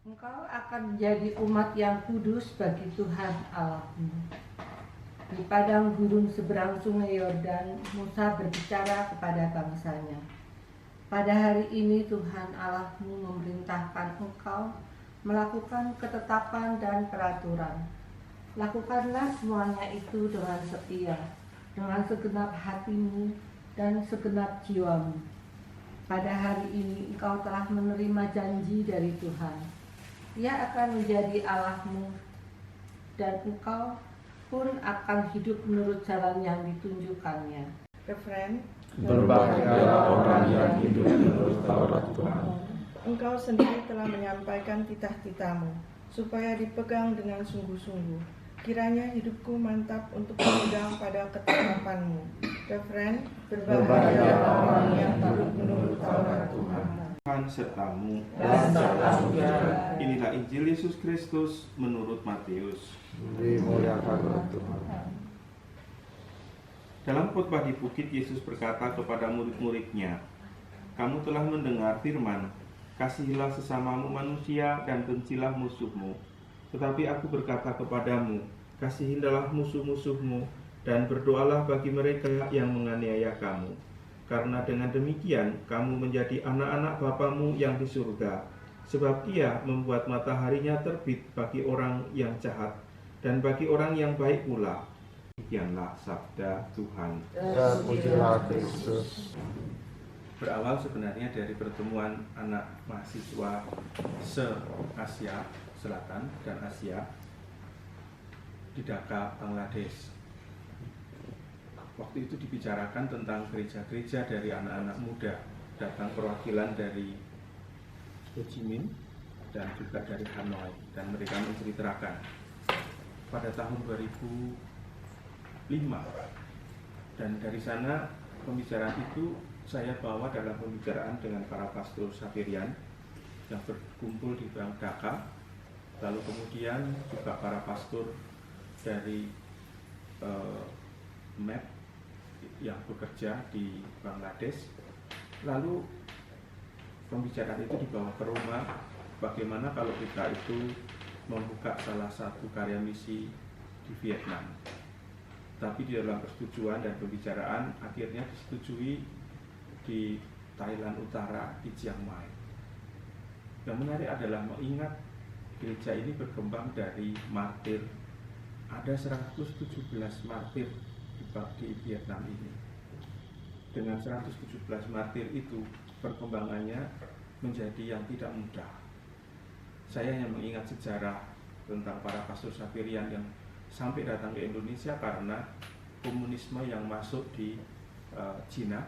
Engkau akan menjadi umat yang kudus bagi Tuhan Allahmu. Di padang gurun seberang sungai Yordan, Musa berbicara kepada bangsanya. Pada hari ini Tuhan Allahmu memerintahkan engkau melakukan ketetapan dan peraturan. Lakukanlah semuanya itu dengan setia, dengan segenap hatimu dan segenap jiwamu. Pada hari ini engkau telah menerima janji dari Tuhan. Ia akan menjadi Allahmu dan engkau pun akan hidup menurut jalan yang ditunjukkannya. Referen: Berbahagialah orang yang hidup menurut Taurat Tuhan. Engkau sendiri telah menyampaikan titah-titahmu, supaya dipegang dengan sungguh-sungguh. Kiranya hidupku mantap untuk berpegang pada ketetapanmu. Referen: berbahagialah orang yang hidup menurut Taurat Tuhan. Tuhan sertamu. Dan sertamu juga. Inilah Injil Yesus Kristus menurut Matius. Dimuliakanlah Tuhan. Dalam khotbah di bukit, Yesus berkata kepada murid-muridnya, "Kamu telah mendengar firman, kasihilah sesamamu manusia dan bencilah musuhmu. Tetapi aku berkata kepadamu, kasihilah musuh-musuhmu dan berdoalah bagi mereka yang menganiaya kamu. Karena dengan demikian kamu menjadi anak-anak Bapamu yang di surga. Sebab Ia membuat mataharinya terbit bagi orang yang jahat dan bagi orang yang baik pula." Demikianlah sabda Tuhan. Terpujilah Kristus. Berawal sebenarnya dari pertemuan anak mahasiswa se-Asia Selatan dan Asia di Dhaka, Bangladesh. Waktu itu dibicarakan tentang gereja-gereja dari anak-anak muda. Datang perwakilan dari Ho Chi Minh dan juga dari Hanoi, dan mereka menceritakan pada tahun 2005. Dan dari sana pembicaraan itu saya bawa dalam pembicaraan dengan para pastor Sapirian yang berkumpul di Dhaka. Lalu kemudian juga para pastor dari MEP yang bekerja di Bangladesh. Lalu pembicaraan itu dibawa ke rumah, bagaimana kalau kita itu membuka salah satu karya misi di Vietnam. Tapi di dalam persetujuan dan pembicaraan akhirnya disetujui di Thailand Utara, di Chiang Mai. Yang menarik adalah mengingat gereja ini berkembang dari martir. Ada 117 martir di Vietnam ini. Dengan 117 martir itu, perkembangannya menjadi yang tidak mudah. Saya hanya mengingat sejarah tentang para pastor Sapirian yang sampai datang ke Indonesia karena komunisme yang masuk di Cina.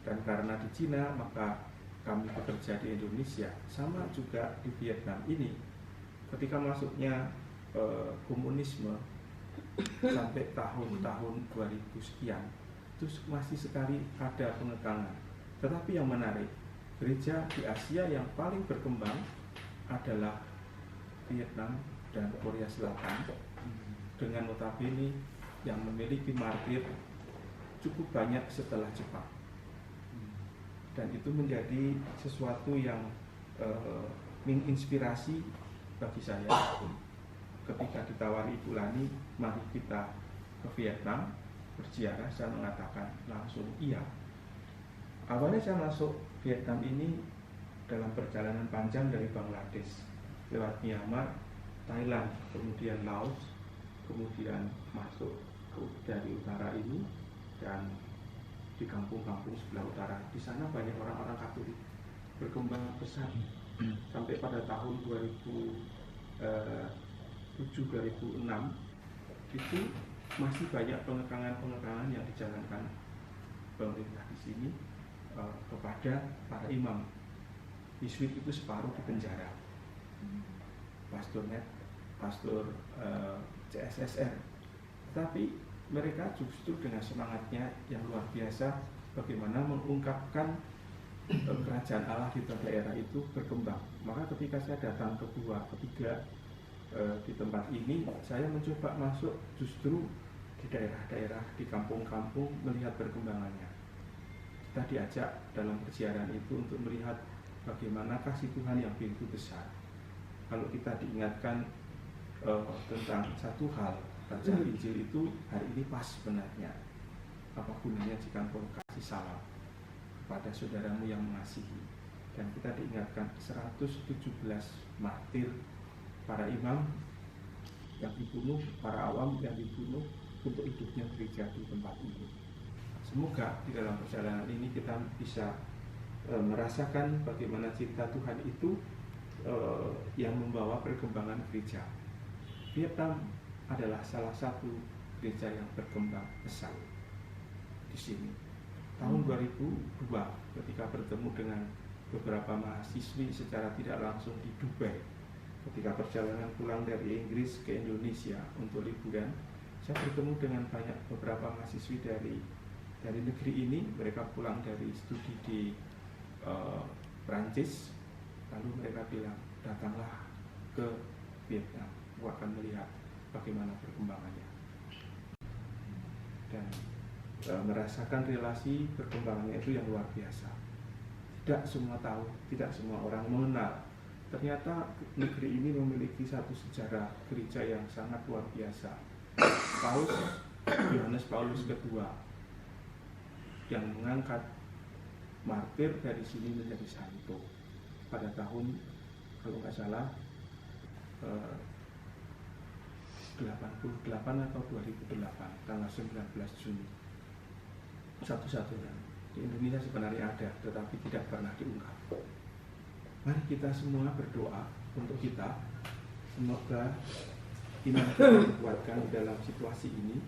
Dan karena di Cina, maka kami bekerja di Indonesia. Sama juga di Vietnam ini. Ketika masuknya komunisme sampai tahun-tahun 2000 sekian, itu masih sekali ada pengekangan. Tetapi yang menarik, gereja di Asia yang paling berkembang adalah Vietnam dan Korea Selatan, dengan notabene yang memiliki martir cukup banyak setelah Jepang. Dan itu menjadi sesuatu yang menginspirasi bagi saya. Ketika ditawari Ibu Lani, mari kita ke Vietnam berziarah, saya mengatakan langsung iya. Awalnya saya masuk Vietnam ini dalam perjalanan panjang dari Bangladesh, lewat Myanmar, Thailand, kemudian Laos, kemudian masuk dari utara ini, dan di kampung-kampung sebelah utara. Di sana banyak orang-orang Katolik, berkembang besar sampai pada tahun 2007-2006 itu masih banyak pengekangan-pengekangan yang dijalankan pemerintah di sini kepada para imam. Yesuit itu separuh di penjara, pastor net, pastor CSSR. Tapi mereka justru dengan semangatnya yang luar biasa, bagaimana mengungkapkan kerajaan Allah di daerah itu berkembang. Maka ketika saya datang kedua, ketiga di tempat ini, saya mencoba masuk justru di daerah-daerah, di kampung-kampung, melihat perkembangannya. Kita diajak dalam perjalanan itu untuk melihat bagaimana kasih Tuhan yang begitu besar. kalau kita diingatkan tentang satu hal, baca Injil itu hari ini pas sebenarnya. Apa gunanya jika engkau kasih salam kepada saudaramu yang mengasihi? Dan kita diingatkan 117 martir, para imam yang dibunuh, para awam yang dibunuh untuk hidupnya gereja di tempat ini. Semoga di dalam perjalanan ini kita bisa merasakan bagaimana cinta Tuhan itu yang membawa perkembangan gereja. Vietnam adalah salah satu gereja yang berkembang pesat di sini. Tahun 2002 ketika bertemu dengan beberapa mahasiswi secara tidak langsung di Dubai, ketika perjalanan pulang dari Inggris ke Indonesia untuk liburan, saya bertemu dengan beberapa mahasiswi dari negeri ini. Mereka pulang dari studi di Prancis, lalu mereka bilang, datanglah ke Vietnam, aku akan melihat bagaimana perkembangannya. Dan merasakan relasi perkembangannya itu yang luar biasa. Tidak semua tahu, tidak semua orang mengenal. Ternyata negeri ini memiliki satu sejarah gereja yang sangat luar biasa. Yohanes Paulus II yang mengangkat martir dari sini menjadi santo pada tahun, kalau nggak salah, 88 atau 2008, tanggal 19 Juni. Satu-satunya di Indonesia sebenarnya ada, tetapi tidak pernah diungkap. Mari kita semua berdoa untuk kita, semoga iman kita dikuatkan dalam situasi ini.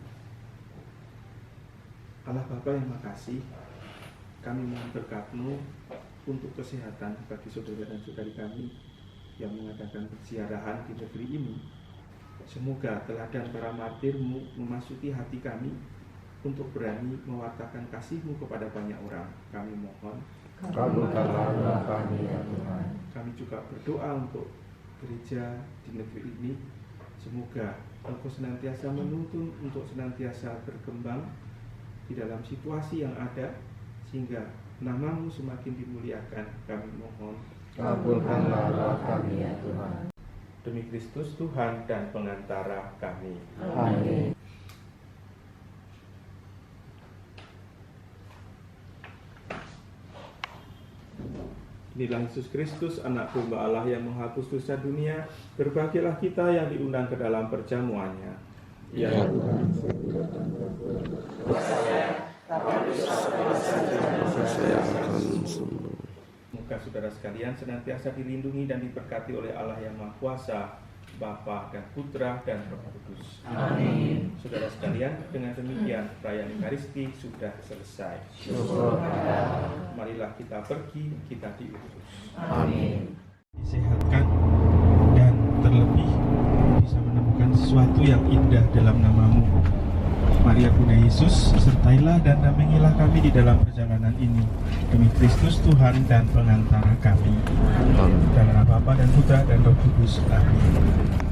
Allah Bapa yang makasih, kami mohon berkat-Mu untuk kesehatan bagi saudara dan saudari kami yang mengadakan perziarahan di negeri ini. Semoga teladan para martir-Mu memasuki hati kami untuk berani mewartakan kasih-Mu kepada banyak orang. Kami mohon, Kabulkanlah doa kami ya Tuhan. kami juga berdoa untuk gereja di negeri ini. Semoga Engkau senantiasa menuntun untuk senantiasa berkembang di dalam situasi yang ada, sehingga nama-Mu semakin dimuliakan. Kami mohon, Kabulkanlah doa kami ya Tuhan. demi Kristus Tuhan dan pengantara kami. Amin. Inilah Yesus Kristus, anak domba Allah yang menghapus dosa dunia. Berbahagialah kita yang diundang ke dalam perjamuannya. Ya Tuhan, semoga saudara sekalian senantiasa dilindungi dan diberkati oleh Allah yang Maha Kuasa, Bapa dan Putra dan Roh Kudus. Amin. Saudara sekalian, dengan demikian perayaan Ekaristi sudah selesai. Syukur pada. Marilah kita pergi, kita diutus. Amin. Disehatkan dan terlebih bisa menemukan sesuatu yang indah dalam nama-Mu. Maria Bunda Yesus, sertailah dan dampingilah kami di dalam perjalanan ini. Demi Kristus Tuhan dan pengantara kami. Dalam nama Bapa dan Putra dan Roh Kudus. Amin.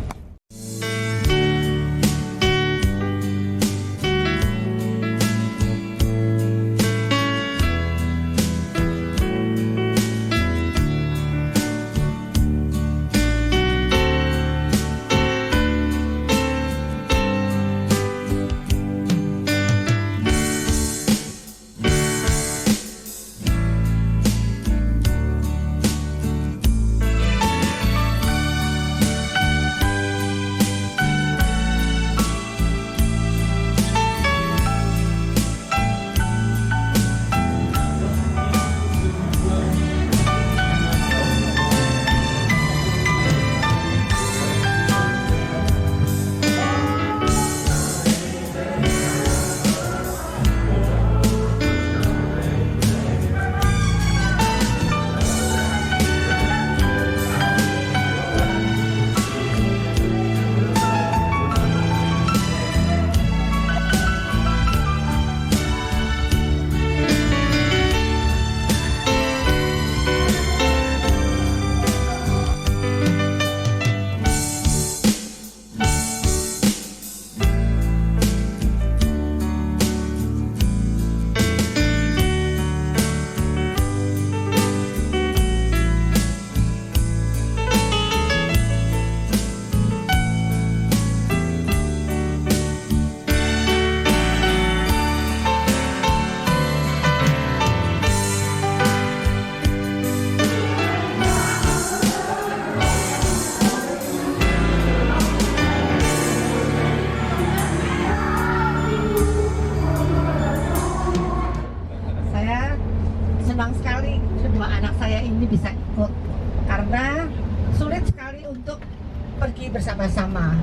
bersama-sama.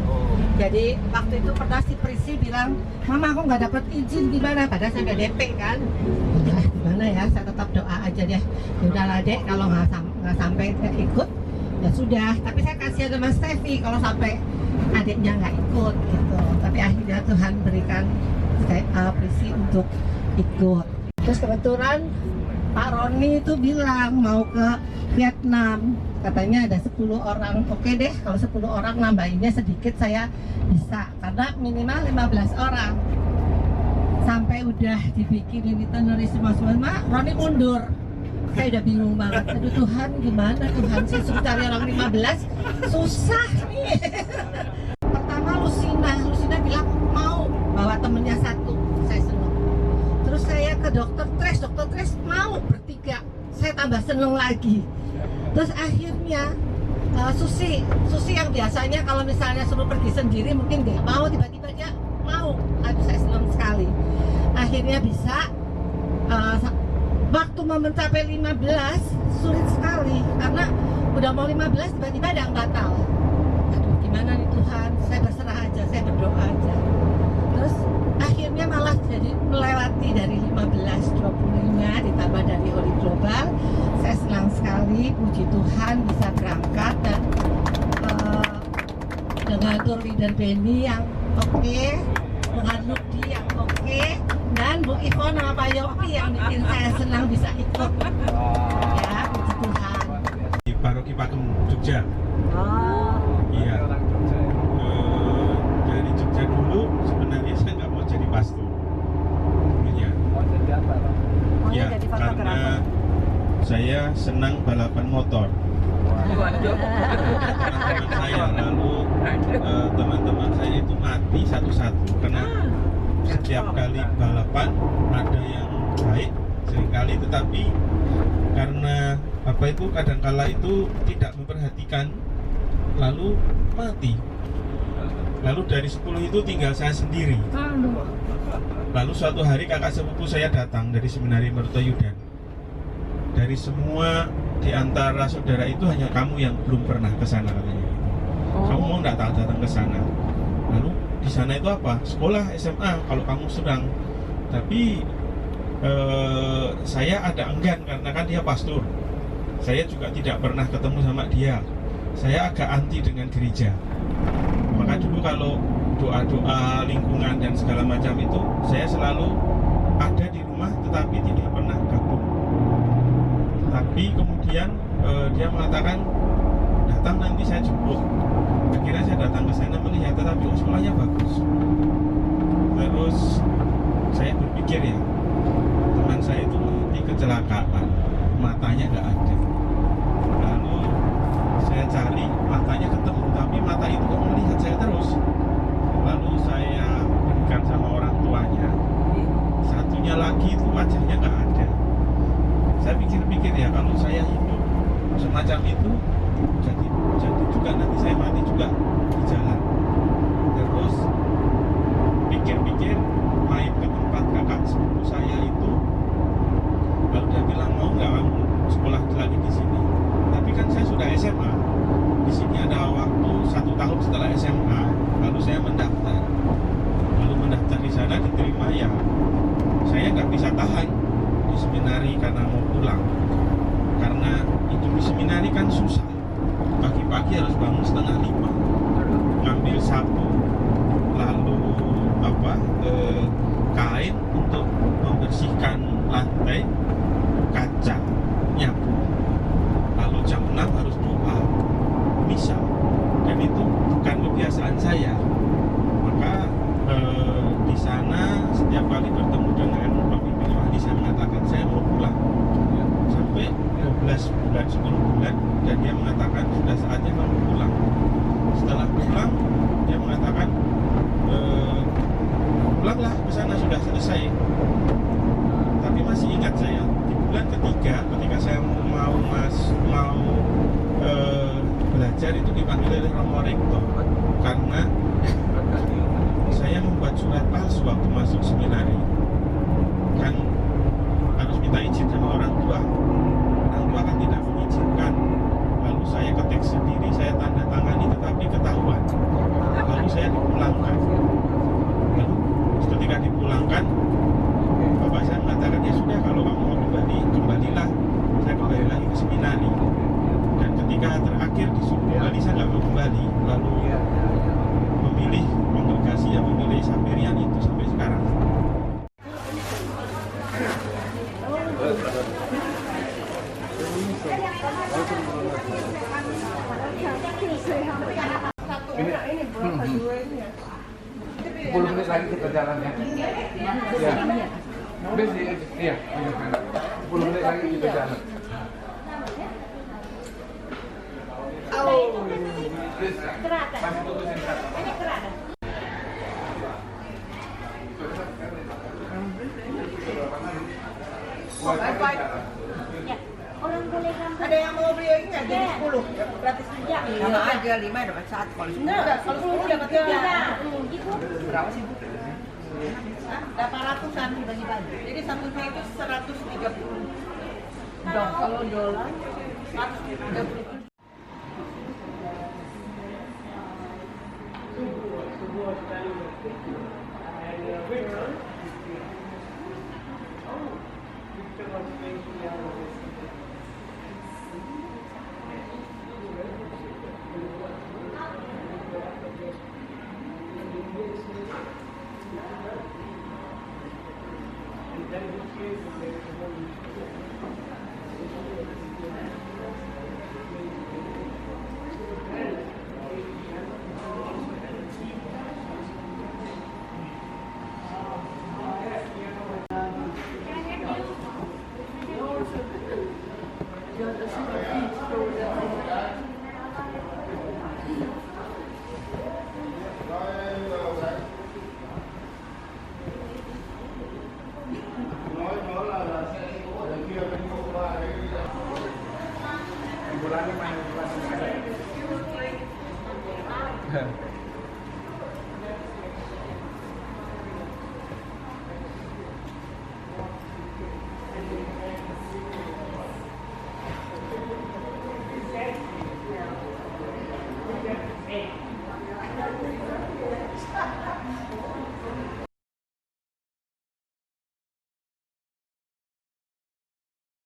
Jadi waktu itu pernah si Prisi bilang, Mama aku nggak dapat izin gimana? Padahal saya udah DP kan. Udah gimana ya? Saya tetap doa aja deh. Udahlah dek, kalau nggak sampai ikut ya sudah. Tapi saya kasih sama Steffi kalau sampai adiknya nggak ikut gitu. Tapi akhirnya Tuhan berikan Prisi untuk ikut. Terus kebetulan Pak Roni itu bilang mau ke Vietnam, katanya ada 10 orang. Oke deh, kalau 10 orang nambahinnya sedikit saya bisa, karena minimal 15 orang. Sampai udah dibikinin itinerary semua, Roni mundur. Saya udah bingung banget. Aduh Tuhan, gimana Tuhan, saya suruh cari orang 15, susah nih. Pertama Lucina bilang mau bawa temennya satu, saya seneng. Terus saya ke dokter Tres mau bertiga, saya tambah seneng lagi. Terus akhirnya Susi yang biasanya kalau misalnya suruh pergi sendiri mungkin nggak mau, tiba-tiba dia mau. Aduh saya seneng sekali. Akhirnya bisa. Waktu mau mencapai 15 sulit sekali karena udah mau 15 tiba-tiba ada yang batal. Aduh gimana nih Tuhan, saya berserah aja, saya berdoa aja. Terus akhirnya malah jadi melewati dari 15, 25 ditambah dari Holy Global. Saya senang sekali, puji Tuhan bisa berangkat dan dengan tour leader Benny yang oke, dengan Nudi yang oke, dan Bu Ivon sama Pak Yopi yang bikin saya senang bisa ikut. Ya, puji Tuhan. Di Paroki Pakem Jogja. Iya. Dari Jogja dulu sebenarnya saya nggak mau jadi pastor dulunya. Ya, karena saya senang balapan motor. Teman-teman saya, lalu teman-teman saya itu mati satu-satu karena setiap kali balapan ada yang baik seringkali, tetapi karena apa itu kadangkala itu tidak memperhatikan lalu mati. Lalu dari 10 itu tinggal saya sendiri. Lalu suatu hari kakak sepupu saya datang dari seminari Mertoyudan. Dari semua di antara saudara itu hanya kamu yang belum pernah ke sana katanya. Kamu mau nggak datang ke sana? Lalu di sana itu apa? Sekolah SMA kalau kamu sedang. Tapi saya ada enggan karena kan dia pastor. Saya juga tidak pernah ketemu sama dia. Saya agak anti dengan gereja. Maka dulu kalau doa-doa lingkungan dan segala macam itu saya selalu ada di rumah tetapi tidak pernah gabung. Tapi kemudian dia mengatakan datang nanti saya jemput. Akhirnya saya datang ke sana melihat, tetapi sekolahnya bagus. Terus saya berpikir ya, teman saya itu mati kecelakaan, matanya nggak ada. Lalu saya cari, matanya ketemu, tapi mata itu kok melihat saya terus. Lalu saya berikan sama orang tuanya. Satunya lagi itu wajahnya nggak ada. Saya pikir-pikir ya, kalau saya hidup semacam itu, jadi juga nanti saya mati juga di jalan. Terus pikir-pikir, main ke tempat kakak sepupu saya itu, lalu dia bilang mau nggak kamu sekolah lagi di sini? Tapi kan saya sudah SMA. Di sini ada waktu 1 tahun setelah SMA. Lalu saya mendaftar. Lalu mendaftar di sana diterima ya. Saya nggak bisa tahan di seminari karena mau pulang. Karena hidup di seminari kan susah. Pagi-pagi harus bangun 4:30, ngambil sapu, lalu kain untuk membersihkan lantai, kaca, nyapu. Lalu jam 6 harus doa, misa, dan itu bukan kebiasaan saya. Maka di sana setiap kali bertemu dengan pemimpin wali saya mengatakan saya mau pulang. Sampai 12 bulan, 10 bulan, dan dia mengatakan sudah saatnya kamu pulang. Setelah pulang, dia mengatakan pulanglah ke sana, sudah selesai. Tapi masih ingat saya di bulan ketiga ketika saya mau belajar itu dipanggil oleh Romo Rektor karena saya membuat surat palsu waktu masuk seminari. Kan harus minta izin sama orang tua. Orang tua kan tidak mengizinkan. Lalu saya ketik sendiri, saya tanda tangani, tetapi ketahuan. pikir disuruh kembali, saya nggak mau kembali. Lalu memilih kongregasi yang memilih Saperian itu sampai sekarang. Ini berapa dua ini ya? 10 menit lagi kita jalan ya. Ya. Iya, 10 menit lagi kita jalan. Masih tunggu sebentar. Orang boleh gambar. Ada yang mau beli ini nggak? Jadi 10 gratis. Ya, Sama aja 5 dapat 1 kalau 10. enggak, kalau 10 dapat 3. Gitu. Berapa sih Bu? 800-an dibagi-bagi. Jadi satunya itu 130. Kalau dolar 130. Hey.